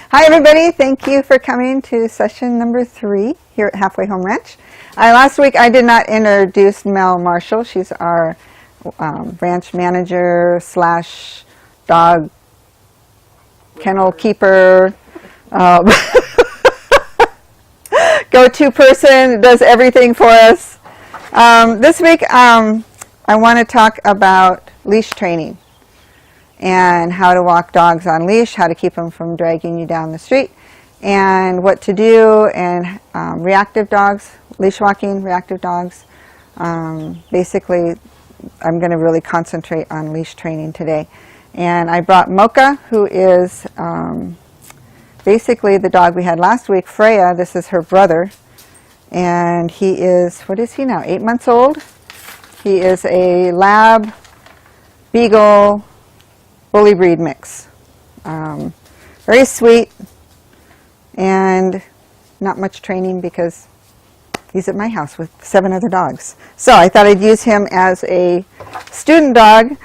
Hi everybody, thank you for coming to session number 3 here at Halfway Home Ranch. Last week I did not introduce Mel Marshall. She's our ranch manager slash dog kennel keeper, go-to person, does everything for us. This week I want to talk about leash training and how to walk dogs on leash, how to keep them from dragging you down the street, and what to do, and reactive dogs, leash walking, reactive dogs. Basically, I'm going to really concentrate on leash training today. And I brought Mocha, who is basically the dog we had last week, Freya. This is her brother, and he is, what is he now, 8 months old? He is a lab, beagle, bully breed mix. Very sweet and not much training because he's at my house with 7 other dogs. So I thought I'd use him as a student dog.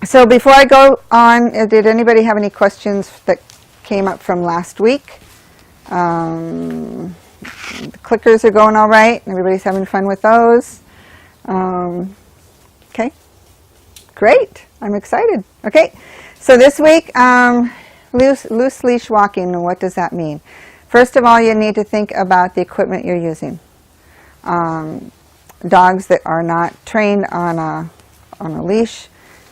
So before I go on, did anybody have any questions that came up from last week? The clickers are going all right. Everybody's having fun with those. Okay, great. I'm excited. Okay, so this week, loose leash walking, and what does that mean? First of all, you need to think about the equipment you're using. Dogs that are not trained on a leash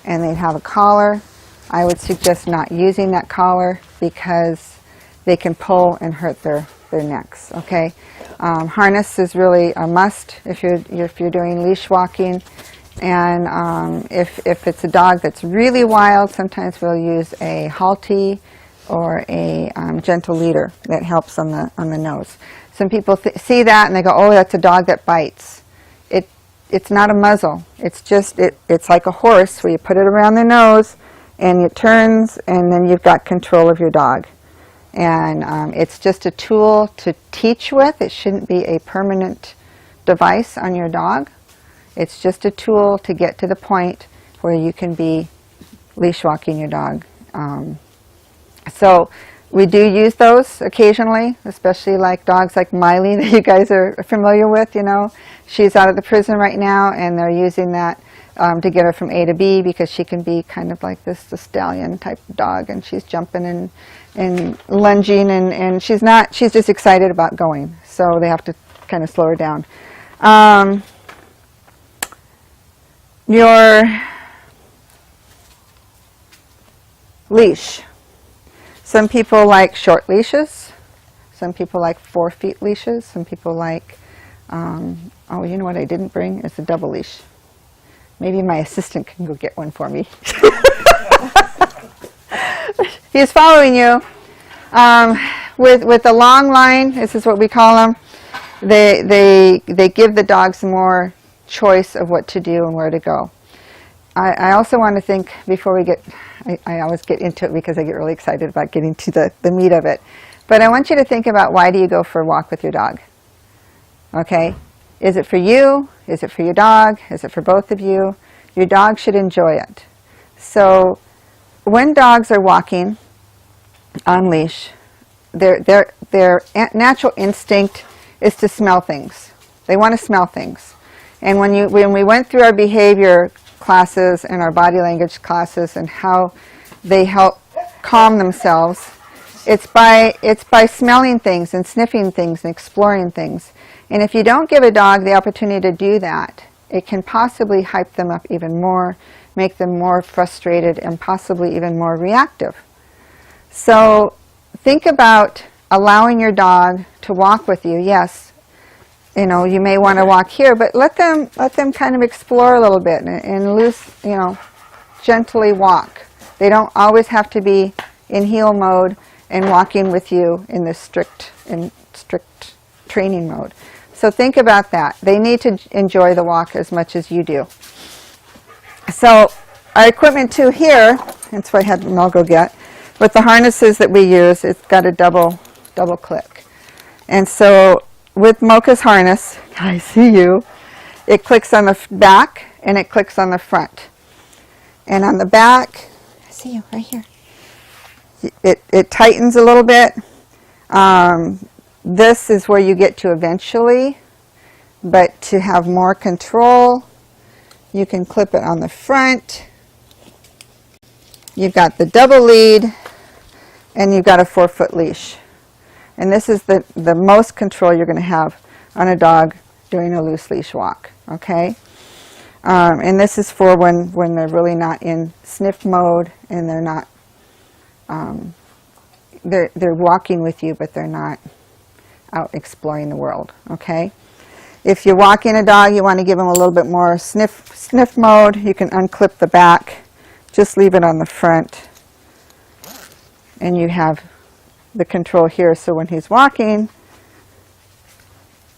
and they have a collar, I would suggest not using that collar because they can pull and hurt their necks. Okay, harness is really a must if you're doing leash walking. And if it's a dog that's really wild, sometimes we'll use a halty or a gentle leader that helps on the nose. Some people see that and they go, oh, that's a dog that bites. It's not a muzzle. It's just, it's like a horse where you put it around the nose and it turns and then you've got control of your dog. And it's just a tool to teach with. It shouldn't be a permanent device on your dog. It's just a tool to get to the point where you can be leash walking your dog. So we do use those occasionally, especially like dogs like Miley that you guys are familiar with, you know. She's out of the prison right now and they're using that to get her from A to B because she can be kind of like this stallion type of dog, and she's jumping and lunging and she's just excited about going. So they have to kind of slow her down. Your leash. Some people like short leashes. Some people like 4 feet leashes. Some people like, oh, you know what I didn't bring? It's a double leash. Maybe my assistant can go get one for me. He's following you. With the long line, this is what we call them, they give the dogs more choice of what to do and where to go. I also want to think, before we get, I always get into it because I get really excited about getting to the meat of it, but I want you to think about, why do you go for a walk with your dog? Okay, is it for you? Is it for your dog? Is it for both of you? Your dog should enjoy it. So when dogs are walking on leash, their natural instinct is to smell things. They want to smell things. And when we went through our behavior classes and our body language classes and how they help calm themselves, it's by smelling things and sniffing things and exploring things. And if you don't give a dog the opportunity to do that, it can possibly hype them up even more, make them more frustrated, and possibly even more reactive. So think about allowing your dog to walk with you. Yes, you know, you may want to walk here, but let them kind of explore a little bit and loose, you know, gently walk. They don't always have to be in heel mode and walking with you in this strict training mode. So think about that. They need to enjoy the walk as much as you do. So our equipment too here, that's what I had Mel go get, with the harnesses that we use, it's got a double click. And so with Mocha's harness, I see you, it clicks on the back and it clicks on the front. And on the back, I see you right here. it tightens a little bit. This is where you get to eventually, but to have more control, you can clip it on the front. You've got the double lead, and you've got a 4-foot leash. And this is the most control you're going to have on a dog doing a loose leash walk, okay? And this is for when they're really not in sniff mode and they're not, they're walking with you, but they're not out exploring the world, okay? If you're walking a dog, you want to give them a little bit more sniff mode. You can unclip the back, just leave it on the front, and you have the control here. So when he's walking,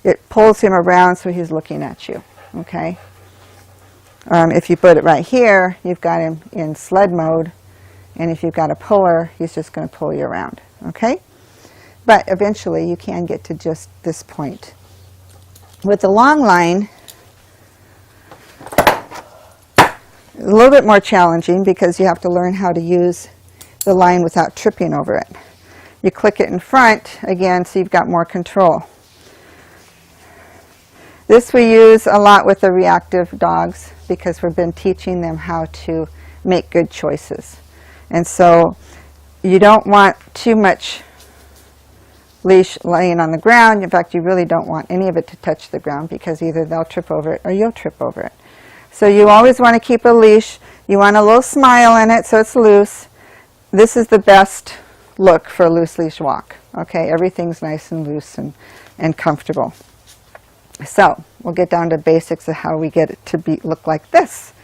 it pulls him around so he's looking at you, okay? If you put it right here, you've got him in sled mode, and if you've got a puller, he's just going to pull you around, okay? But eventually you can get to just this point. With the long line, a little bit more challenging because you have to learn how to use the line without tripping over it. You click it in front again, so you've got more control. This we use a lot with the reactive dogs because we've been teaching them how to make good choices. And so you don't want too much leash laying on the ground. In fact, you really don't want any of it to touch the ground because either they'll trip over it or you'll trip over it. So you always want to keep a leash. You want a little smile in it so it's loose. This is the best look for a loose leash walk. Okay, everything's nice and loose and comfortable. So we'll get down to basics of how we get it to look like this.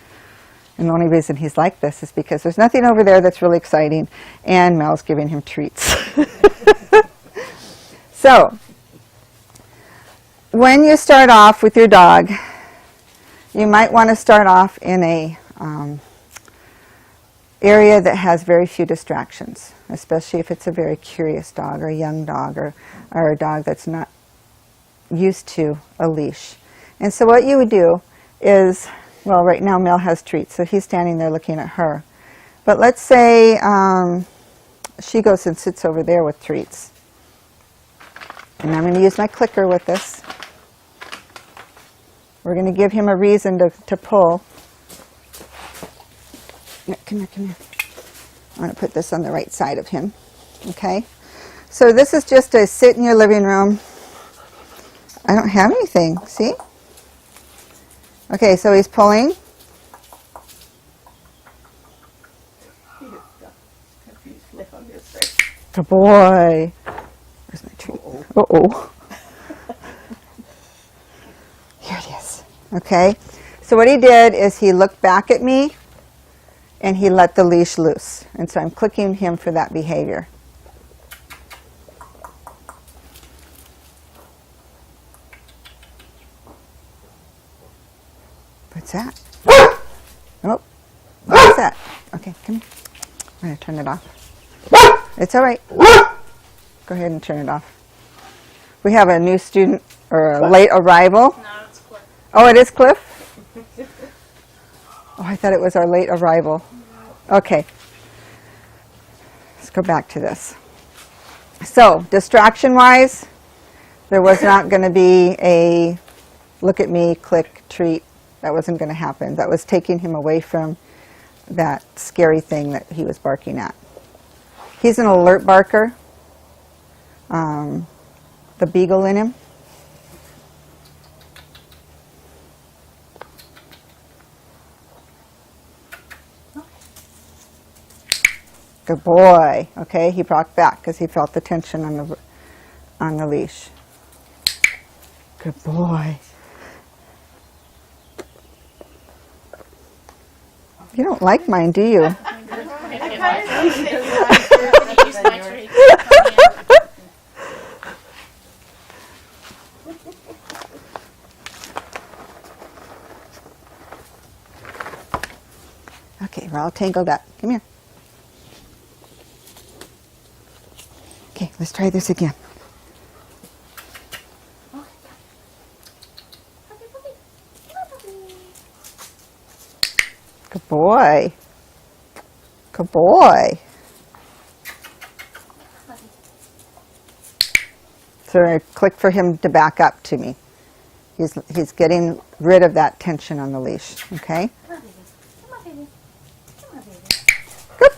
And the only reason he's like this is because there's nothing over there that's really exciting, and Mel's giving him treats. So when you start off with your dog, you might want to start off in a area that has very few distractions, especially if it's a very curious dog or a young dog or a dog that's not used to a leash. And so what you would do is, well, right now Mel has treats, so he's standing there looking at her. But let's say she goes and sits over there with treats. And I'm going to use my clicker with this. We're going to give him a reason to pull. Come here, come here. I'm going to put this on the right side of him. Okay? So this is just a sit in your living room. I don't have anything, see? Okay, so he's pulling. Good boy. Where's my treat? Uh-oh. Here it is. Okay, so what he did is he looked back at me and he let the leash loose. And so I'm clicking him for that behavior. What's that? Oh, what's that? Okay, come here. I'm going to turn it off. It's all right. Go ahead and turn it off. We have a new student, or a late arrival. No, it's Cliff. Oh, it is Cliff? Oh, I thought it was our late arrival. Okay. Let's go back to this. So, distraction-wise, there was not going to be a look at me, click, treat. That wasn't going to happen. That was taking him away from that scary thing that he was barking at. He's an alert barker. The beagle in him. Good boy. Okay, he brought back because he felt the tension on the leash. Good boy. You don't like mine, do you? Okay, we're all tangled up. Come here. Okay, let's try this again. Good boy. Good boy. So I click for him to back up to me. He's getting rid of that tension on the leash, okay? Come on, baby. Come on, baby. Come on, baby. Good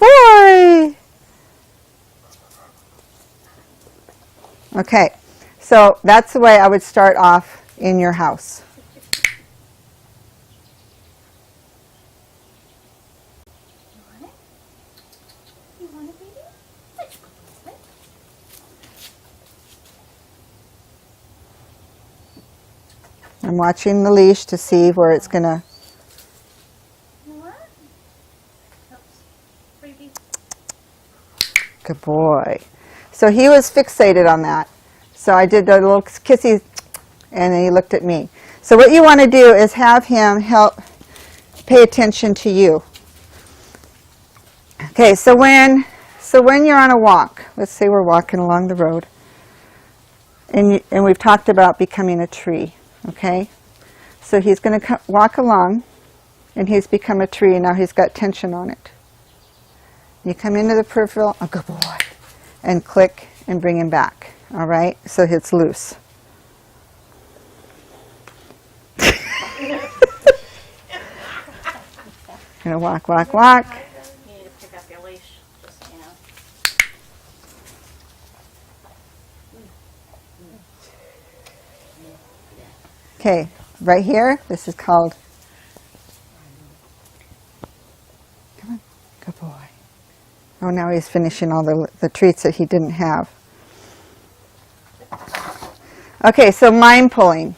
boy! Okay, so that's the way I would start off in your house. You want it? You want it, baby? Such a good boy. I'm watching the leash to see where it's going to... You want? Oops. Freebie. Good boy. So he was fixated on that. So I did the little kissy, and then he looked at me. So what you want to do is have him help pay attention to you. Okay, so when you're on a walk, let's say we're walking along the road, and we've talked about becoming a tree, okay? So he's going to walk along, and he's become a tree, and now he's got tension on it. You come into the peripheral, oh, good boy, and click and bring him back, all right? So it's loose. Gonna walk, walk, walk. You need to pick up your leash, just so you know. Okay, right here, this is called, come on, good boy. Oh, now he's finishing all the treats that he didn't have. Okay, so mind pulling.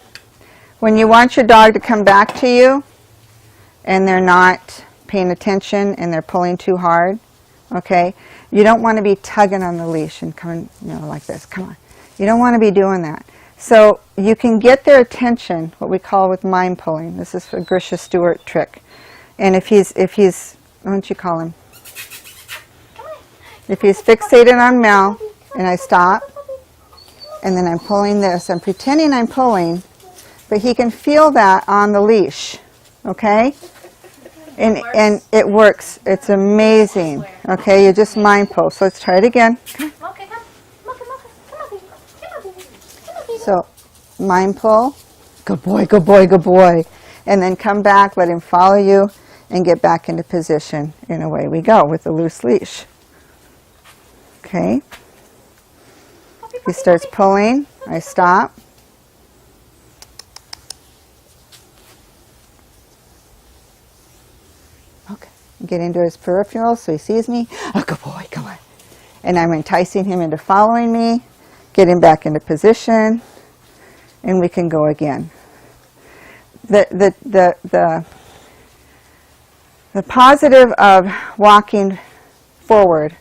When you want your dog to come back to you and they're not paying attention and they're pulling too hard, okay, you don't want to be tugging on the leash and coming, like this. Come on. You don't want to be doing that. So you can get their attention, what we call with mind pulling. This is a Grisha Stewart trick. And if he's, what don't you call him? If he's fixated on Mel, and I stop, and then I'm pulling this, I'm pretending I'm pulling, but he can feel that on the leash, okay? And it works. It's amazing. Okay, you just mind pull. So let's try it again. Okay, come. Come on, baby. Come on, baby. Come on, baby. So mind pull. Good boy, good boy, good boy. And then come back, let him follow you, and get back into position. And away we go with the loose leash. Okay. He starts pulling. I stop. Okay. Get into his peripheral so he sees me. Oh, good boy, come on. And I'm enticing him into following me. Get him back into position. And we can go again. The positive of walking forward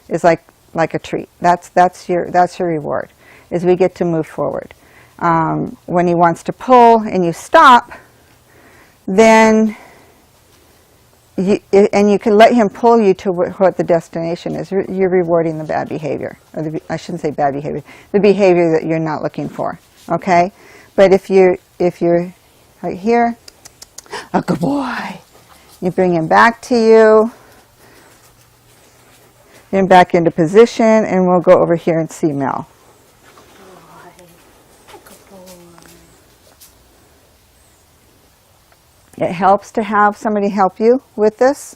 is like a treat. That's your reward, is we get to move forward. When he wants to pull and you stop, then you can let him pull you to what the destination is. You're rewarding the bad behavior, or I shouldn't say bad behavior, the behavior that you're not looking for. Okay, but if you're right here, oh, good boy, you bring him back to you. Him back into position, and we'll go over here and see Mel. It helps to have somebody help you with this,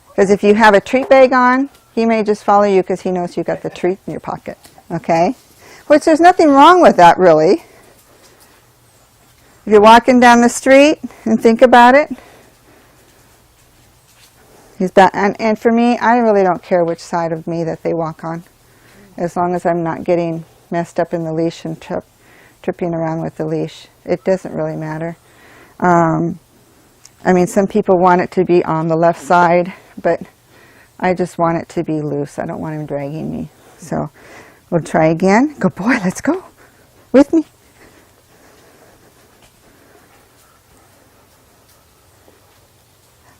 because if you have a treat bag on, he may just follow you because he knows you got the treat in your pocket. Okay, which there's nothing wrong with that, really. If you're walking down the street and think about it. He's back, and for me, I really don't care which side of me that they walk on, as long as I'm not getting messed up in the leash and tripping around with the leash. It doesn't really matter. I mean, some people want it to be on the left side, but I just want it to be loose. I don't want him dragging me. So we'll try again. Good boy, let's go. With me.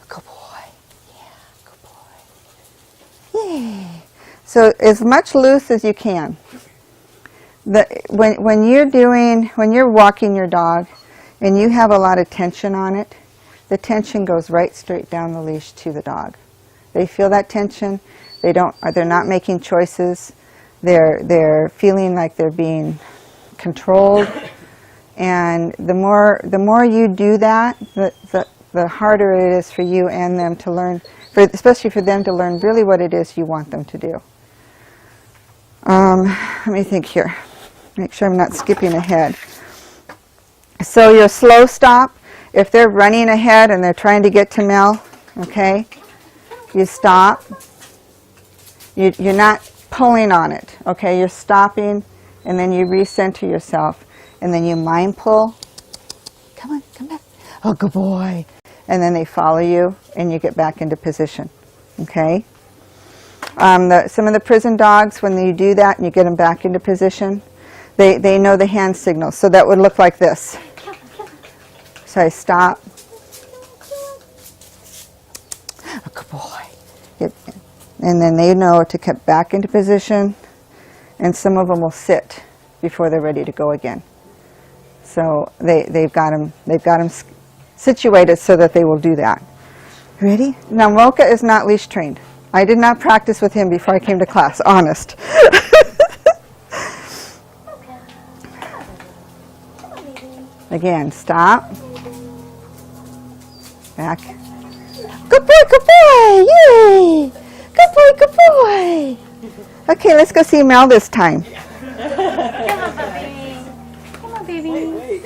Good boy. Yay. So as much loose as you can. When you're walking your dog and you have a lot of tension on it, the tension goes right straight down the leash to the dog. They feel that tension. They're not making choices. They're feeling like they're being controlled. And the more you do that, the harder it is for you and them to learn, especially for them to learn really what it is you want them to do. Let me think here. Make sure I'm not skipping ahead. So your slow stop, if they're running ahead and they're trying to get to Mel, okay, you stop. You're not pulling on it, okay? You're stopping, and then you recenter yourself, and then you mind pull. Come on, come back. Oh, good boy. And then they follow you, and you get back into position, okay? Some of the prison dogs, when you do that and you get them back into position, they know the hand signals. So that would look like this. So I stop. Oh, good boy. And then they know to get back into position, and some of them will sit before they're ready to go again. So they've got them situated so that they will do that. Ready? Now Mocha is not leash trained. I did not practice with him before I came to class, honest. Again, stop. Back. Good boy, good boy, yay! Good boy, good boy. Okay, let's go see Mel this time. Come on, puppy. Come on, baby. Wait.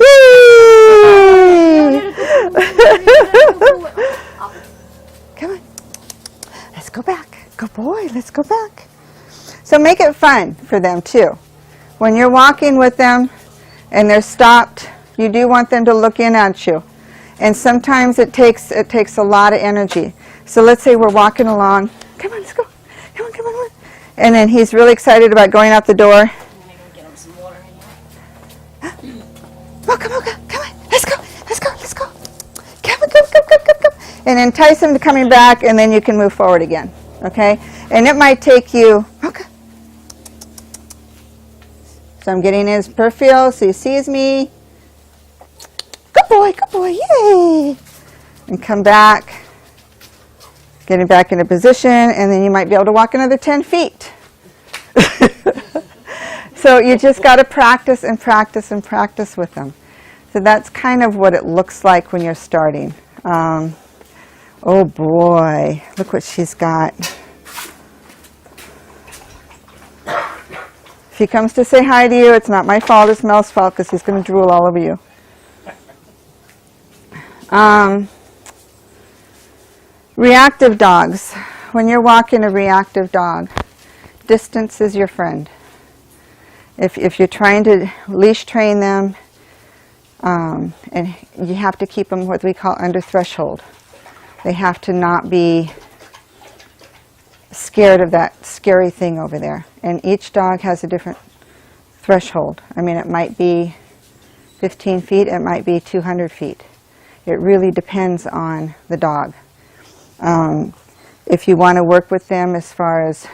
Yay! Come on. Let's go back. Good boy, let's go back. So make it fun for them too. When you're walking with them and they're stopped, you do want them to look in at you. And sometimes it takes a lot of energy. So let's say we're walking along. Come on, let's go. Come on, come on, come on. And then he's really excited about going out the door. I'm gonna go get him some water in here. Mocha, Mocha, come on. Let's go. Let's go. Let's go. Come on, come, come, come, come, come. And entice him to coming back, and then you can move forward again. Okay? And it might take you, Mocha. So I'm getting his peripheral so he sees me. Good boy, yay! And come back, getting back into position, and then you might be able to walk another 10 feet. So you just got to practice and practice and practice with them. So that's kind of what it looks like when you're starting. Oh boy, look what she's got. If he comes to say hi to you, it's not my fault, it's Mel's fault, because he's going to drool all over you. Reactive dogs. When you're walking a reactive dog, distance is your friend. If you're trying to leash train them, and you have to keep them what we call under threshold. They have to not be scared of that scary thing over there. And each dog has a different threshold. I mean, it might be 15 feet, it might be 200 feet. It really depends on the dog. If you want to work with them as far as,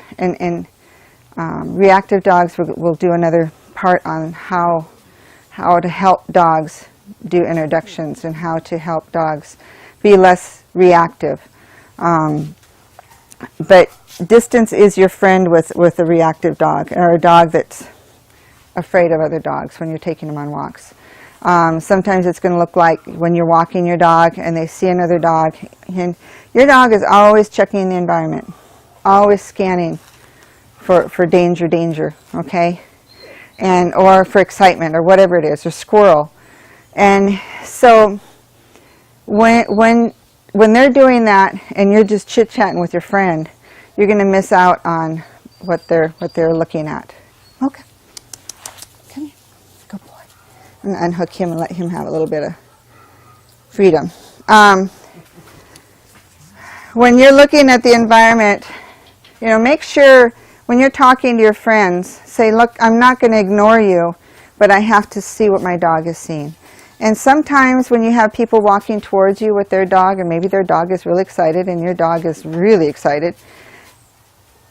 reactive dogs, we'll do another part on how to help dogs do introductions and how to help dogs be less reactive. But distance is your friend with a reactive dog, or a dog that's afraid of other dogs when you're taking them on walks. Sometimes it's going to look like when you're walking your dog and they see another dog, and your dog is always checking the environment, always scanning for danger, okay? And or for excitement or whatever it is, or squirrel. And so when they're doing that and you're just chit-chatting with your friend, you're going to miss out on what they're looking at. Okay. Come here. Good boy. I'm going to unhook him and let him have a little bit of freedom. When you're looking at the environment, make sure when you're talking to your friends, say, look, I'm not going to ignore you, but I have to see what my dog is seeing. And sometimes when you have people walking towards you with their dog, and maybe their dog is really excited and your dog is really excited,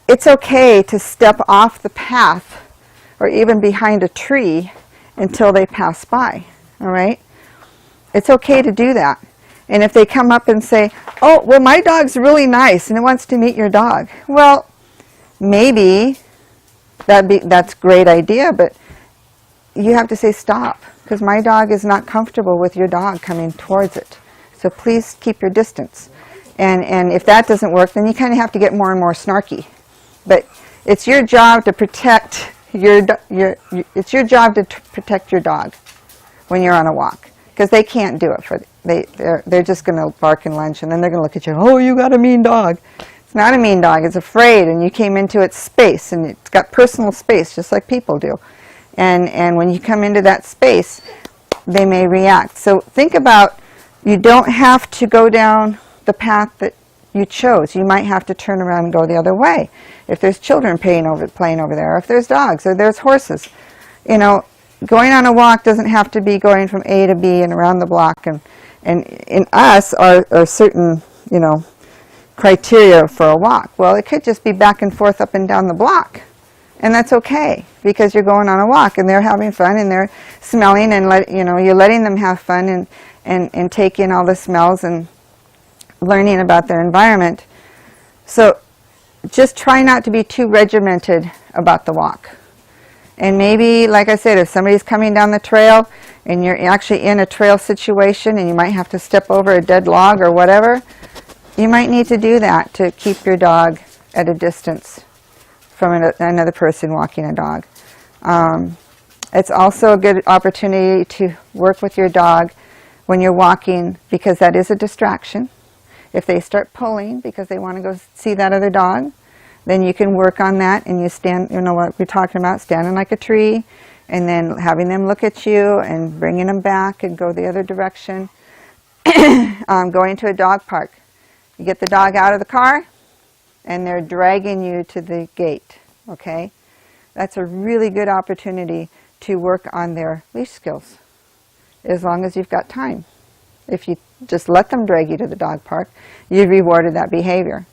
it's okay to step off the path or even behind a tree until they pass by, all right? It's okay to do that. And if they come up and say, oh, well, my dog's really nice and it wants to meet your dog. Well, maybe that's a great idea, but you have to say stop, because my dog is not comfortable with your dog coming towards it. So please keep your distance. And if that doesn't work, then you kind of have to get more and more snarky. But it's your job to protect it's your job to protect your dog when you're on a walk, because they can't do it for they're just going to bark and lunge, and then they're going to look at you. Oh, you got a mean dog. It's not a mean dog. It's afraid, and you came into its space, and it's got personal space, just like people do. And when you come into that space, they may react. So think about, you don't have to go down the path that you chose. You might have to turn around and go the other way. If there's children playing over there, or if there's dogs, or there's horses. You know, going on a walk doesn't have to be going from A to B and around the block. And in us are certain, you know, criteria for a walk. Well, it could just be back and forth up and down the block. And that's okay, because you're going on a walk and they're having fun and they're smelling, and you're letting them have fun and take in all the smells and learning about their environment. So just try not to be too regimented about the walk. And maybe, like I said, if somebody's coming down the trail and you're actually in a trail situation and you might have to step over a dead log or whatever, you might need to do that to keep your dog at a distance from another person walking a dog. It's also a good opportunity to work with your dog when you're walking, because that is a distraction. If they start pulling because they want to go see that other dog, then you can work on that, and you stand, you know what we're talking about, standing like a tree, and then having them look at you and bringing them back and go the other direction. Going to a dog park. You get the dog out of the car, and they're dragging you to the gate, okay? That's a really good opportunity to work on their leash skills, as long as you've got time. If you just let them drag you to the dog park, you've rewarded that behavior.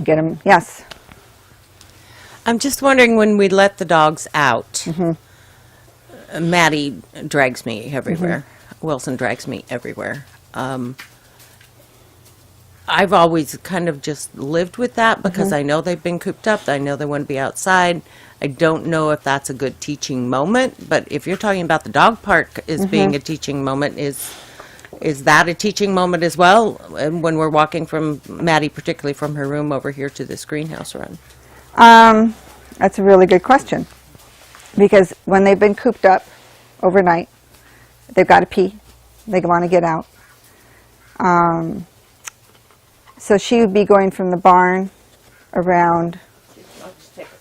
Get them, yes? I'm just wondering, when we let the dogs out, Maddie drags me everywhere. Wilson drags me everywhere. I've always kind of just lived with that, because I know they've been cooped up. I know they want to be outside. I don't know if that's a good teaching moment, but if you're talking about the dog park as being a teaching moment, is that a teaching moment as well? And when we're walking from Maddie, particularly from her room over here to this greenhouse run? That's a really good question, because when they've been cooped up overnight, they've got to pee. They want to get out. So she would be going from the barn around,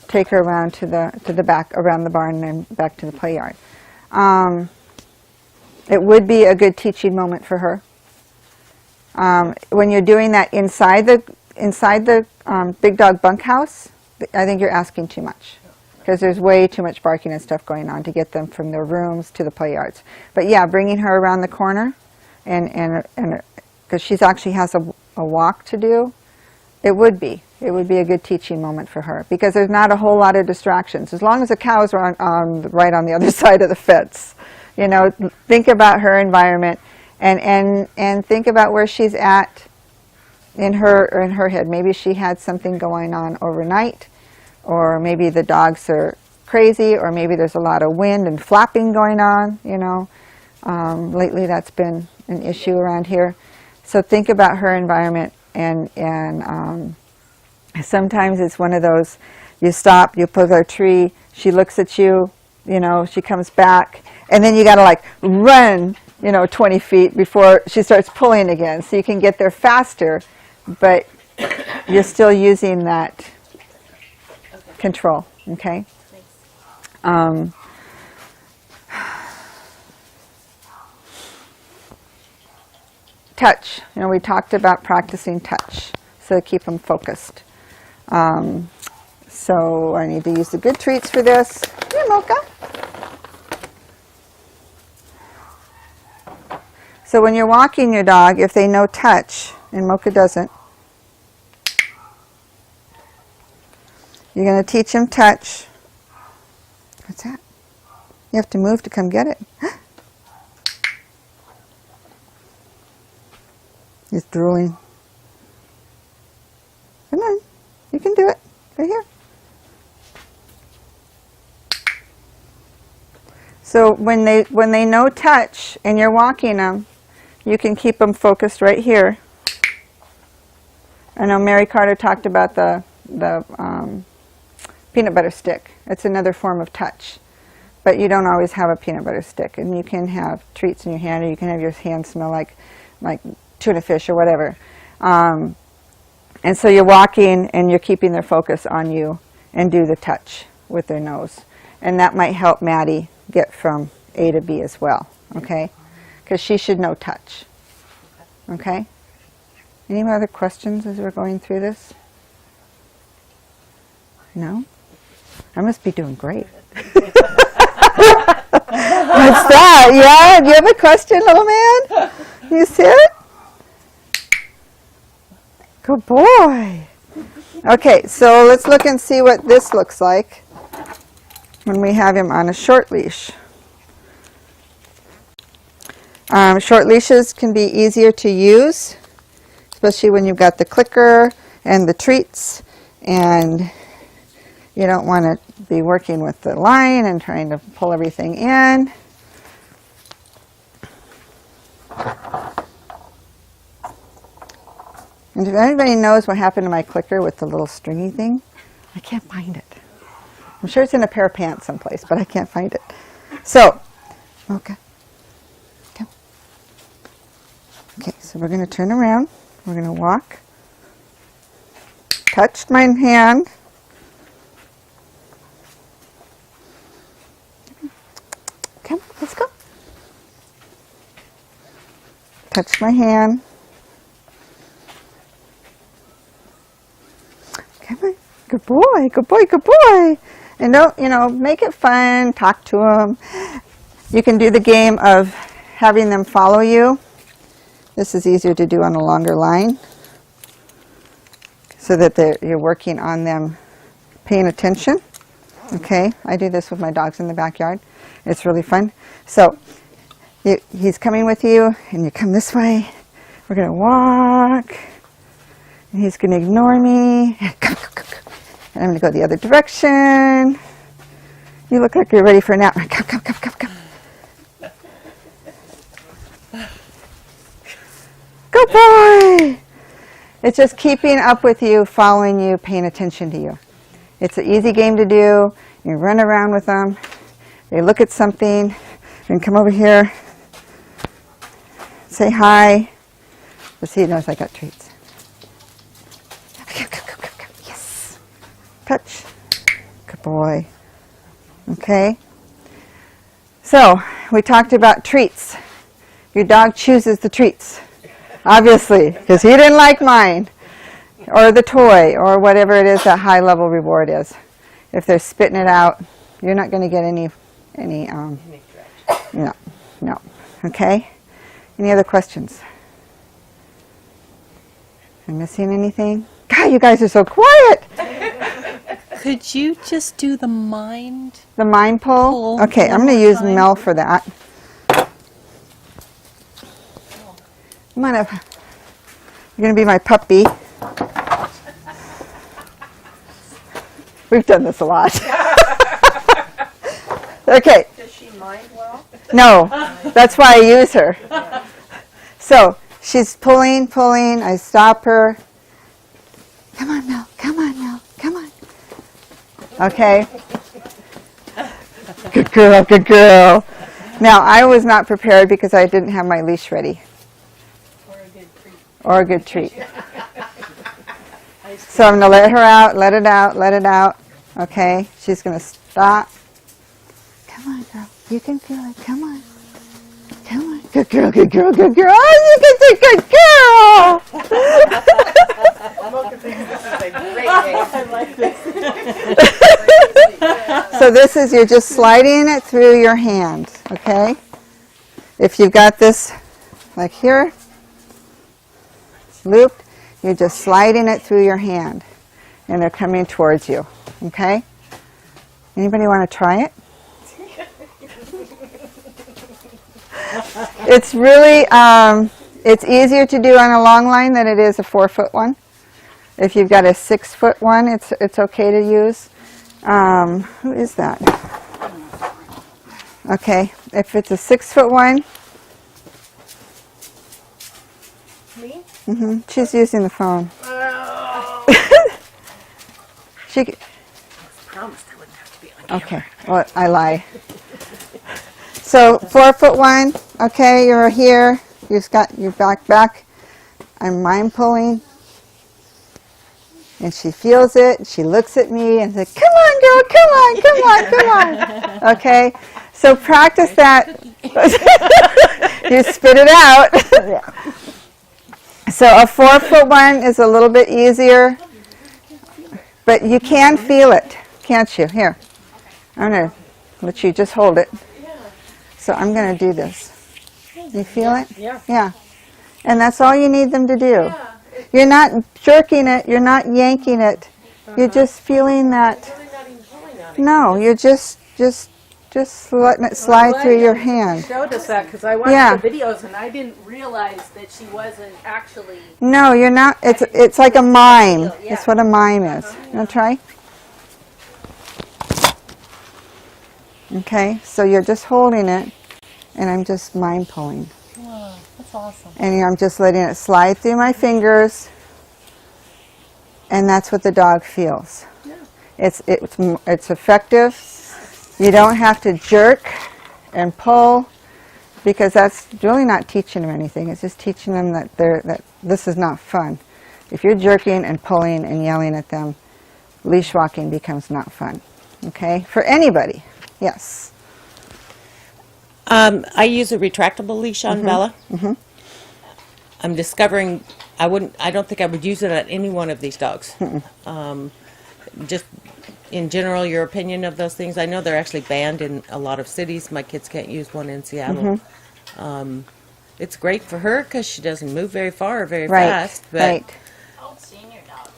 take her around to the back, around the barn, and then back to the play yard. It would be a good teaching moment for her. When you're doing that inside the big dog bunkhouse, I think you're asking too much, because there's way too much barking and stuff going on to get them from their rooms to the play yards. But yeah, bringing her around the corner, and because she actually has a walk to do, it would be a good teaching moment for her, because there's not a whole lot of distractions, as long as the cows are right on the other side of the fence. You know, think about her environment, and think about where she's at in her head. Maybe she had something going on overnight, or maybe the dogs are crazy, or maybe there's a lot of wind and flapping going on. You know, lately that's been an issue around here. So think about her environment, and sometimes it's one of those, you stop, you pull her tree, she looks at you, you know, she comes back, and then you got to like run, you know, 20 feet before she starts pulling again, so you can get there faster, but you're still using that control, okay? Touch. You know, we talked about practicing touch, so keep them focused. So I need to use the good treats for this. Here, Mocha. So when you're walking your dog, if they know touch, and Mocha doesn't, you're going to teach them touch. What's that? You have to move to come get it. He's drooling. Come on. You can do it. Right here. So when they know touch and you're walking them, you can keep them focused right here. I know Mary Carter talked about the peanut butter stick. It's another form of touch. But you don't always have a peanut butter stick. And you can have treats in your hand, or you can have your hand smell like tuna fish or whatever. And so you're walking and you're keeping their focus on you and do the touch with their nose. And that might help Maddie get from A to B as well, okay? Because she should know touch, okay? Any other questions as we're going through this? No? I must be doing great. What's that? Yeah? Do you have a question, little man? You sit? Good boy. Okay, so let's look and see what this looks like when we have him on a short leash. Short leashes can be easier to use, especially when you've got the clicker and the treats, and you don't want to be working with the line and trying to pull everything in. And if anybody knows what happened to my clicker with the little stringy thing, I can't find it. I'm sure it's in a pair of pants someplace, but I can't find it. So, okay. Okay, so we're going to turn around. We're going to walk. Touch my hand. Come, let's go. Touch my hand. Come on. Good boy, good boy, good boy. And don't, make it fun. Talk to them. You can do the game of having them follow you. This is easier to do on a longer line so that you're working on them paying attention. Okay, I do this with my dogs in the backyard. It's really fun. So he's coming with you and you come this way. We're going to walk and he's going to ignore me. And I'm going to go the other direction. You look like you're ready for a nap. Come. Good boy! It's just keeping up with you, following you, paying attention to you. It's an easy game to do. You run around with them. They look at something. And come over here. Say hi. Let's see, he knows I got treats. Come. Yes. Touch. Good boy. Okay. So, we talked about treats. Your dog chooses the treats. Obviously, because he didn't like mine, or the toy, or whatever it is that high-level reward is. If they're spitting it out, you're not going to get any, no. Okay? Any other questions? Am I missing anything? God, you guys are so quiet! Could you just do the mind? The mind pull? Okay, I'm going to use Mel for that. Come on up. You're going to be my puppy. We've done this a lot. Okay. Does she mind well? No, that's why I use her. So she's pulling. I stop her. Come on, Mel. Come on. Okay. Good girl. Now, I was not prepared because I didn't have my leash ready. Or a good treat. So I'm going to let her out, let it out. Okay, she's going to stop. Come on, girl. You can feel it. Come on. Good girl. Oh, you can say good girl. I like this. So this is, you're just sliding it through your hand, okay? If you've got this like here, looped, you're just sliding it through your hand and they're coming towards you, okay? Anybody want to try it? It's really, it's easier to do on a long line than it is a 4-foot one. If you've got a 6-foot one, it's okay to use. Who is that? Okay, if it's a 6-foot one, Me? she's using the phone. She, Promised I wouldn't have to be on camera. okay, well, I lie. So 4-foot one, okay, you're here, you've got your back. I'm mind pulling. And she feels it, she looks at me and says, come on girl, come on. Okay, so practice that. You spit it out. So a 4-foot one is a little bit easier, but you can feel it, can't you? Here, I'm going to let you just hold it. So I'm going to do this. You feel it? Yeah. Yeah. And that's all you need them to do. You're not jerking it, you're not yanking it. You're just feeling that. No, you're just letting it slide through your hand. Showed us that because I watched Yeah. the videos and I didn't realize that she wasn't actually. No, you're not. It's like a mime. That's what a mime is. You want to try? Okay, so you're just holding it, and I'm just mime pulling. Wow, that's awesome. And I'm just letting it slide through my fingers, and that's what the dog feels. It's effective. You don't have to jerk and pull, because that's really not teaching them anything. It's just teaching them that this is not fun. If you're jerking and pulling and yelling at them, leash walking becomes not fun. Okay, for anybody. Yes. I use a retractable leash on Bella. I'm discovering I don't think I would use it on any one of these dogs. Just in general, your opinion of those things. I know they're actually banned in a lot of cities. My kids can't use one in Seattle. It's great for her because she doesn't move very far or very fast. But Right. Old senior dogs.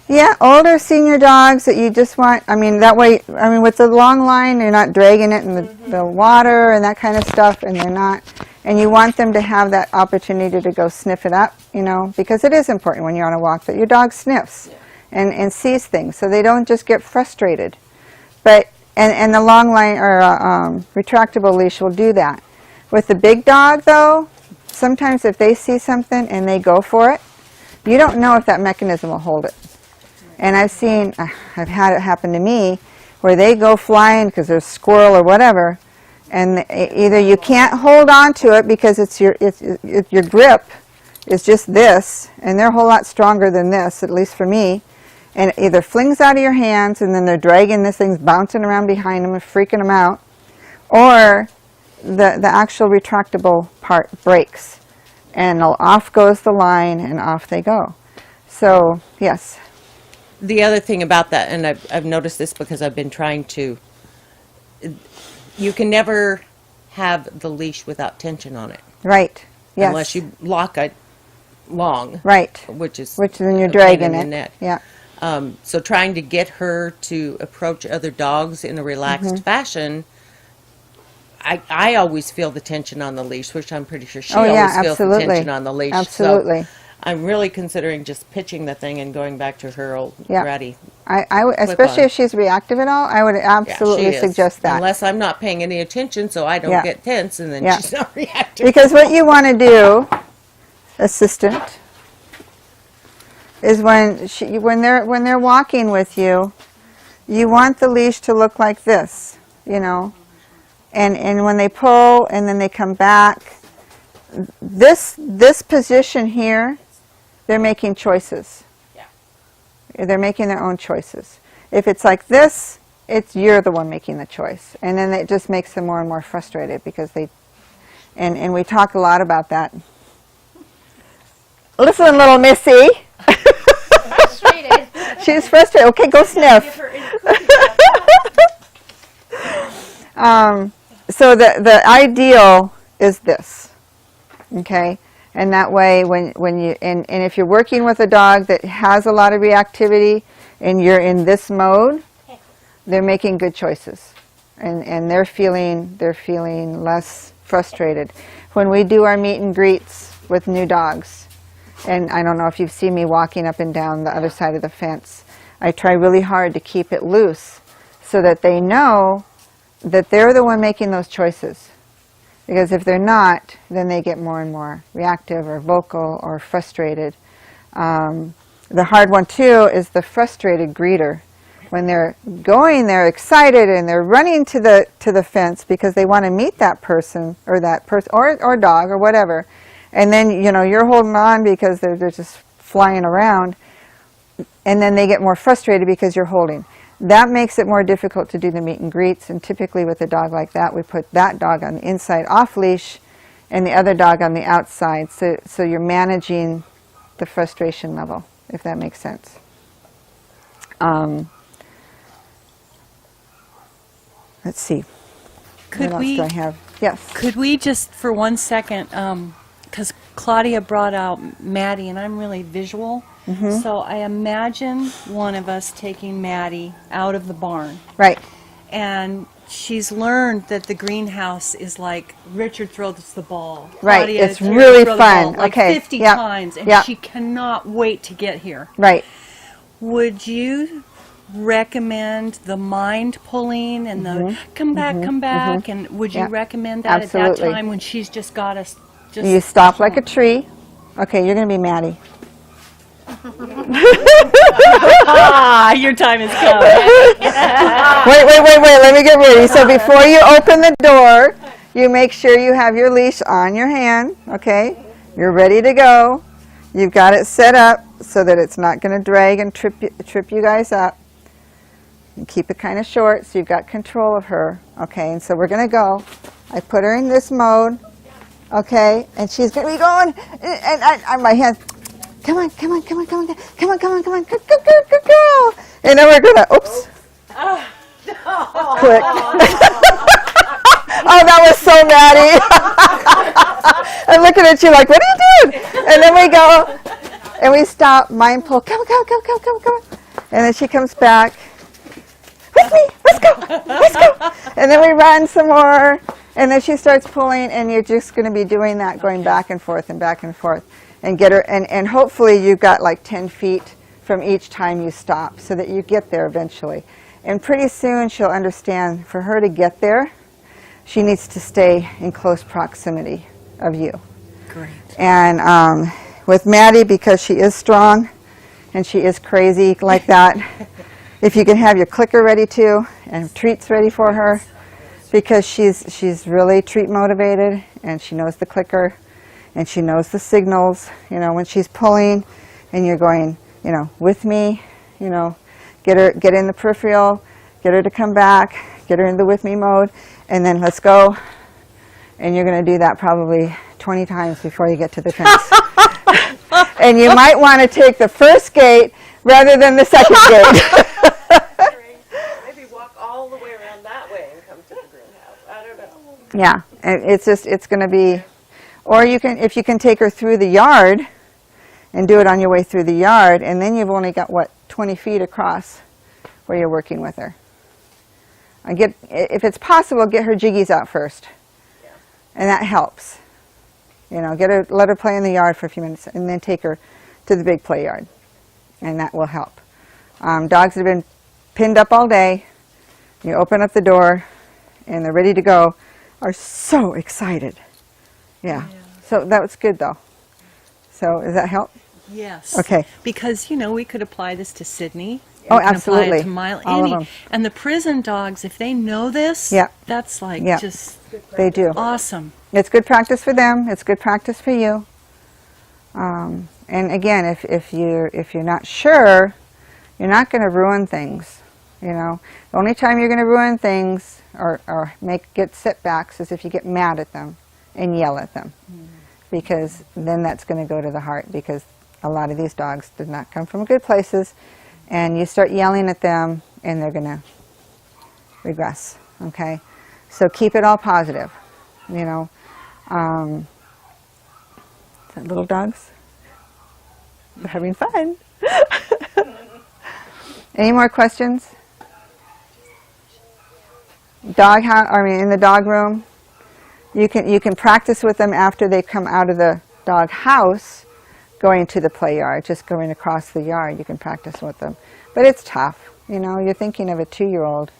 Yeah, older senior dogs that you just want, that way, with the long line, you're not dragging it in the water and that kind of stuff, and and you want them to have that opportunity to go sniff it up, because it is important when you're on a walk that your dog sniffs and sees things, so they don't just get frustrated. But, and the long line or retractable leash will do that. With the big dog, though, sometimes if they see something and they go for it, you don't know if that mechanism will hold it. And I've had it happen to me, where they go flying because there's a squirrel or whatever, and either you can't hold on to it because your grip is just this, and they're a whole lot stronger than this, at least for me, and it either flings out of your hands and then they're dragging this thing's bouncing around behind them and freaking them out, or the actual retractable part breaks, and off goes the line and off they go. So, yes. the other thing about that, and I've noticed this because I've been trying to, you can never have the leash without tension on it. Right. Yes. Unless you lock it long. Right. Which Then you're a pain dragging in the it. neck. Yeah. So trying to get her to approach other dogs in a relaxed fashion, I always feel the tension on the leash, which I'm pretty sure she always feels the tension on the leash. Absolutely. So I'm really considering just pitching the thing and going back to her old Yeah. ratty. Especially if she's reactive at all, I would Yeah, absolutely she is. suggest that. Unless I'm not paying any attention, so I don't Yeah. get tense, and then Yeah. she's not reactive. Because what you want to do, assistant, is when they're walking with you, you want the leash to look like this, and when they pull and then they come back, this position here, they're making choices. They're making their own choices. If it's like this, you're the one making the choice, and then it just makes them more and more frustrated because and we talk a lot about that. Listen, little Missy. Frustrated. She's frustrated. Okay, go sniff. So the ideal is this, okay? And that way, when you and if you're working with a dog that has a lot of reactivity, and you're in this mode, they're making good choices, and they're feeling less frustrated. When we do our meet and greets with new dogs, and I don't know if you've seen me walking up and down the other side of the fence, I try really hard to keep it loose so that they know that they're the one making those choices. Because if they're not, then they get more and more reactive or vocal or frustrated. The hard one too is the frustrated greeter. When they're going, they're excited and they're running to the fence because they want to meet that person or or dog or whatever. And then you're holding on because they're just flying around, and then they get more frustrated because you're holding. That makes it more difficult to do the meet and greets, and typically with a dog like that, we put that dog on the inside off leash and the other dog on the outside, so you're managing the frustration level, if that makes sense. Let's see. Could what we? else do I have? Yes. Could we just for 1 second, because Claudia brought out Maddie, and I'm really visual, so I imagine one of us taking Maddie out of the barn, Right. and she's learned that the greenhouse is like Richard throws the ball. Right, Claudia, it's Richard really throw the ball, fun. like Okay, 50 yep, times, and yep. she cannot wait to get here. Right. Would you recommend the mind pulling and the come back, and would you Yeah, recommend that at that absolutely. time when she's just got us? Just You stop like a tree. Okay, you're going to be Maddie. Your time is coming. Wait, let me get ready. So before you open the door, you make sure you have your leash on your hand, okay? You're ready to go. You've got it set up so that it's not going to drag and trip you guys up. And keep it kind of short so you've got control of her, okay? And so we're going to go. I put her in this mode, okay? And she's going to be going, and my hand, come on, good girl. And then we're going to, oops. Click. Oh, that was so Maddie. I'm looking at you like, what are you doing? And then we go, and we stop, mind pull, come. And then she comes back, with me, let's go. And then we run some more, and then she starts pulling, and you're just going to be doing that, going back and forth, and get her, and hopefully you've got like 10 feet from each time you stop, so that you get there eventually. And pretty soon she'll understand, for her to get there, she needs to stay in close proximity of you. Great. And with Maddie, because she is strong and she is crazy like that, if you can have your clicker ready too and treats ready for her, because she's really treat motivated and she knows the clicker and she knows the signals, when she's pulling and you're going, with me, get in the peripheral, get her to come back, get her in the with me mode, and then let's go. And you're going to do that probably 20 times before you get to the fence. And you might want to take the first gate rather than the second gate. Maybe walk all the way around that way and come to the greenhouse. I don't know. Yeah, and it's going to be, or if you can take her through the yard and do it on your way through the yard, and then you've only got, 20 feet across where you're working with her. And if it's possible, get her jiggies out first. Yeah. And that helps. Let her play in the yard for a few minutes, and then take her to the big play yard. And that will help. Dogs that have been pinned up all day, you open up the door, and they're ready to go, are so excited. Yeah. So that was good, though. So does that help? Yes. Okay. Because, we could apply this to Sydney. Oh, We can absolutely. Apply it to Mile, All of them. And the prison dogs, if they know this, Yeah. that's like Yeah. just They do. awesome. It's good practice for them. It's good practice for you. And again, if you're not sure, you're not going to ruin things. The only time you're going to ruin things or get setbacks is if you get mad at them and yell at them, because then that's going to go to the heart. Because a lot of these dogs did not come from good places, and you start yelling at them, and they're going to regress. Okay, so keep it all positive. Little dogs, they're having fun. Any more questions? In the dog room, you can practice with them after they come out of the dog house, going to the play yard, just going across the yard. You can practice with them, but it's tough. You're thinking of a 2-year-old.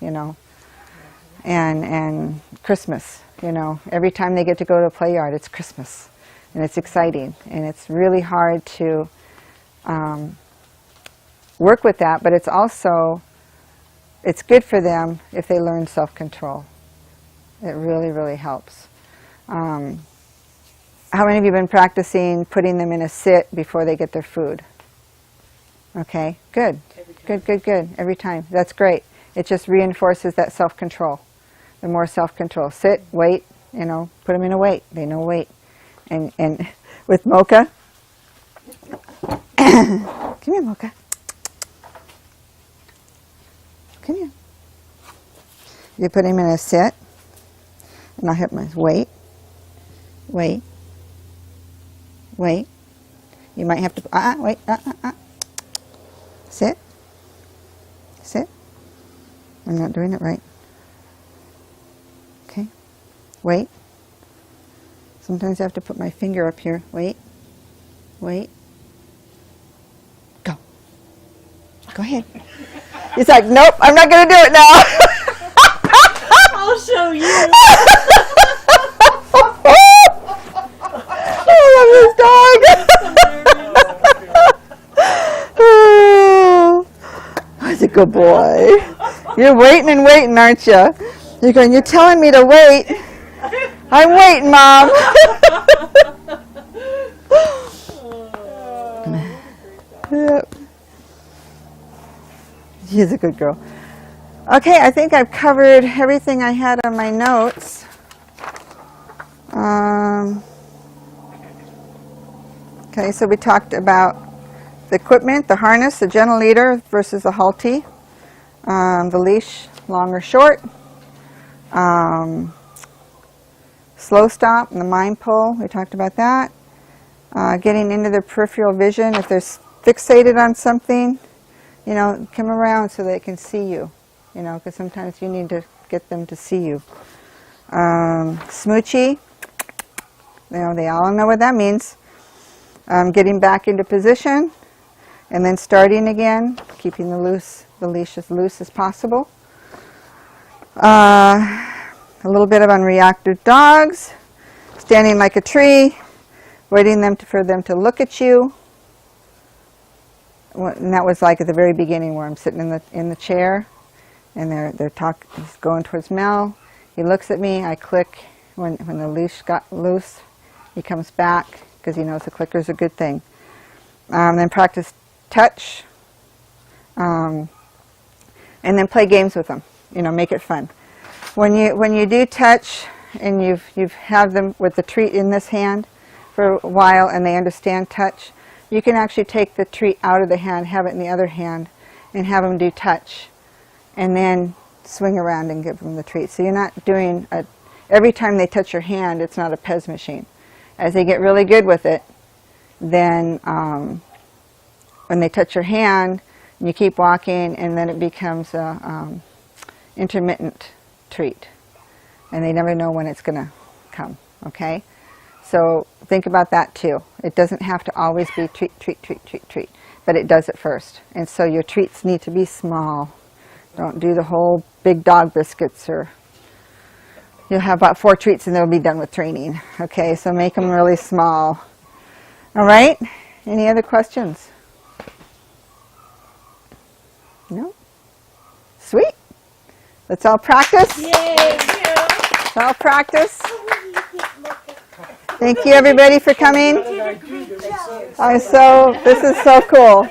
and Christmas. You know, every time they get to go to a play yard, it's Christmas, and it's exciting, and it's really hard to work with that, but it's also, it's good for them if they learn self-control. It really, really helps. How many of you have been practicing putting them in a sit before they get their food? Okay, good. Good, good, good. Every time. That's great. It just reinforces that self-control. The more self-control. Sit, wait, you know, put them in a wait. They know wait. And with Mocha, come here, Mocha. Come here. You put him in a sit, and I'll hit my wait, wait, wait. You might have to, wait, sit, sit. I'm not doing it right. Okay, wait. Sometimes I have to put my finger up here. Wait, wait. Go. Go ahead. He's like, nope, I'm not going to do it now. I'll show you. I love this dog. He's a good boy. You're waiting and waiting, aren't you? You're going, you're telling me to wait. I'm waiting, Mom. Yep. She's a good girl. Okay, I think I've covered everything I had on my notes. Okay, so we talked about the equipment, the harness, the gentle leader versus the halty, the leash, long or short, slow stop and the mind pull, we talked about that. Getting into their peripheral vision, if they're fixated on something, you know, come around so they can see you, you know, because sometimes you need to get them to see you. Smoochy, you know, they all know what that means. Getting back into position and then starting again, keeping the leash as loose as possible. A little bit of unreactive dogs, standing like a tree, waiting for them to look at you. And that was like at the very beginning where I'm sitting in the chair and he's going towards Mel. He looks at me, I click. When the leash got loose, he comes back because he knows the clicker is a good thing. Then practice touch. And then play games with them. You know, make it fun. When you do touch and you've have them with the treat in this hand for a while and they understand touch, you can actually take the treat out of the hand, have it in the other hand, and have them do touch. And then swing around and give them the treat. So you're not doing every time they touch your hand, it's not a Pez machine. As they get really good with it, then when they touch your hand, you keep walking, and then it becomes a intermittent treat. And they never know when it's going to come, okay? So think about that too. It doesn't have to always be treat, treat, treat, treat, treat, but it does it first. And so your treats need to be small. Don't do the whole big dog biscuits, or you'll have about 4 treats and they'll be done with training. Okay, so make them really small. All right, any other questions? No? Sweet. Let's all practice. Yay! Let's all practice. Thank you everybody for coming. This is so cool.